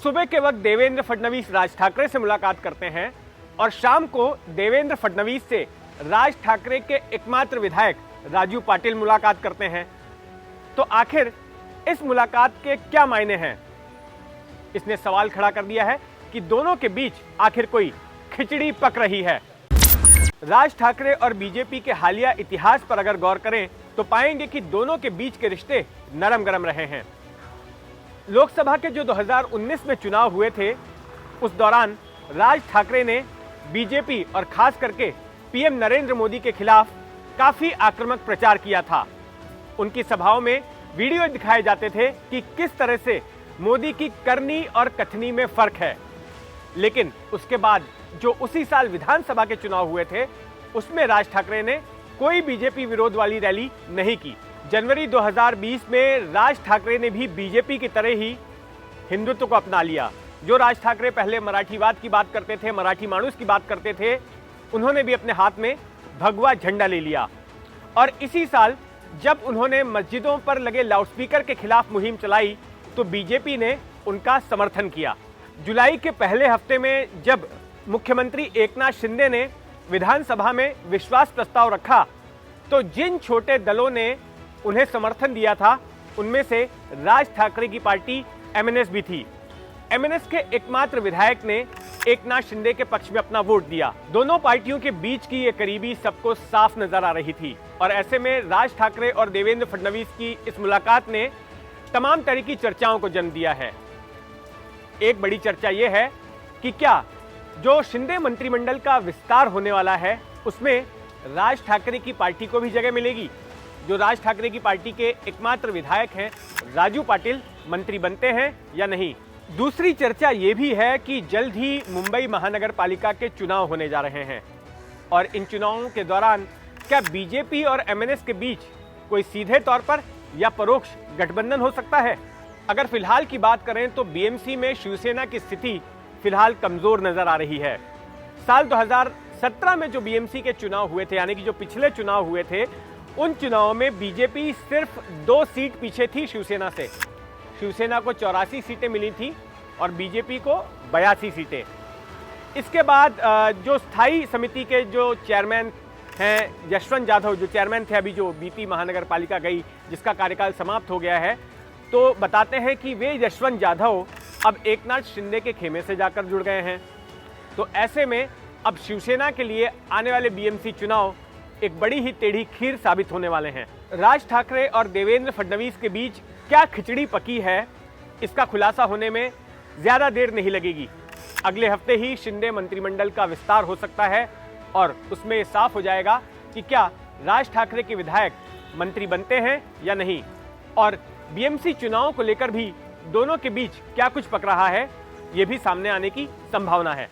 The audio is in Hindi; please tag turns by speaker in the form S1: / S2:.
S1: सुबह के वक्त देवेंद्र फडणवीस राज ठाकरे से मुलाकात करते हैं और शाम को देवेंद्र फडणवीस से राज ठाकरे के एकमात्र विधायक राजू पाटिल मुलाकात करते हैं। तो आखिर इस मुलाकात के क्या मायने हैं? इसने सवाल खड़ा कर दिया है कि दोनों के बीच आखिर कोई खिचड़ी पक रही है। राज ठाकरे और बीजेपी के हालिया इतिहास पर अगर गौर करें तो पाएंगे कि दोनों के बीच के रिश्ते नरम गरम रहे हैं। लोकसभा के जो 2019 में चुनाव हुए थे, उस दौरान राज ठाकरे ने बीजेपी और खास करके पीएम नरेंद्र मोदी के खिलाफ काफी आक्रामक प्रचार किया था। उनकी सभाओं में वीडियो दिखाए जाते थे कि किस तरह से मोदी की करनी और कथनी में फर्क है। लेकिन उसके बाद जो उसी साल विधानसभा के चुनाव हुए थे, उसमें राज ठाकरे ने कोई बीजेपी विरोध वाली रैली नहीं की। जनवरी 2020 में राज ठाकरे ने भी बीजेपी की तरह ही हिंदुत्व को अपना लिया। जो राज ठाकरे पहले मराठीवाद की बात करते थे, मराठी माणूस की बात करते थे, उन्होंने भी अपने हाथ में भगवा झंडा ले लिया। और इसी साल जब उन्होंने मस्जिदों पर लगे लाउडस्पीकर के खिलाफ मुहिम चलाई तो बीजेपी ने उनका समर्थन किया। जुलाई के पहले हफ्ते में जब मुख्यमंत्री एकनाथ शिंदे ने विधानसभा में विश्वास प्रस्ताव रखा तो जिन छोटे दलों ने उन्हें समर्थन दिया था, उनमें से राज ठाकरे की पार्टी एमएनएस भी थी। एमएनएस के एकमात्र विधायक ने एकनाथ शिंदे के पक्ष में अपना वोट दिया। दोनों पार्टियों के बीच की ये करीबी सबको साफ नजर आ रही थी और ऐसे में राज ठाकरे और देवेंद्र फडणवीस की इस मुलाकात ने तमाम तरह की चर्चाओं को जन्म दिया है। एक बड़ी चर्चा यह है कि क्या जो शिंदे मंत्रिमंडल का विस्तार होने वाला है, उसमें राज ठाकरे की पार्टी को भी जगह मिलेगी। जो राज ठाकरे की पार्टी के एकमात्र विधायक हैं राजू पाटिल, मंत्री बनते हैं या नहीं। दूसरी चर्चा ये भी है कि जल्द ही मुंबई महानगर पालिका के चुनाव होने जा रहे हैं और इन चुनावों के दौरान क्या बीजेपी और एमएनएस के बीच कोई सीधे तौर पर या परोक्ष गठबंधन हो सकता है। अगर फिलहाल की बात करें तो बीएमसी में शिवसेना की स्थिति फिलहाल कमजोर नजर आ रही है। साल 2017 में जो बीएमसी के चुनाव हुए थे, यानी कि जो पिछले चुनाव हुए थे, उन चुनावों में बीजेपी सिर्फ 2 सीट पीछे थी शिवसेना से। शिवसेना को 84 सीटें मिली थी और बीजेपी को 82 सीटें। इसके बाद जो स्थायी समिति के जो चेयरमैन हैं यशवंत यादव, जो चेयरमैन थे, अभी जो बीपी महानगर पालिका गई जिसका कार्यकाल समाप्त हो गया है, तो बताते हैं कि वे यशवंत यादव अब एकनाथ शिंदे के खेमे से जाकर जुड़ गए हैं। तो ऐसे में अब शिवसेना के लिए आने वाले बीएमसी चुनाव एक बड़ी ही टेढ़ी खीर साबित होने वाले हैं। राज ठाकरे और देवेंद्र फडणवीस के बीच क्या खिचड़ी पकी है, इसका खुलासा होने में ज्यादा देर नहीं लगेगी। अगले हफ्ते ही शिंदे मंत्रिमंडल का विस्तार हो सकता है और उसमें साफ हो जाएगा कि क्या राज ठाकरे के विधायक मंत्री बनते हैं या नहीं। और बीएमसी चुनावों को लेकर भी दोनों के बीच क्या कुछ पक रहा है, ये भी सामने आने की संभावना है।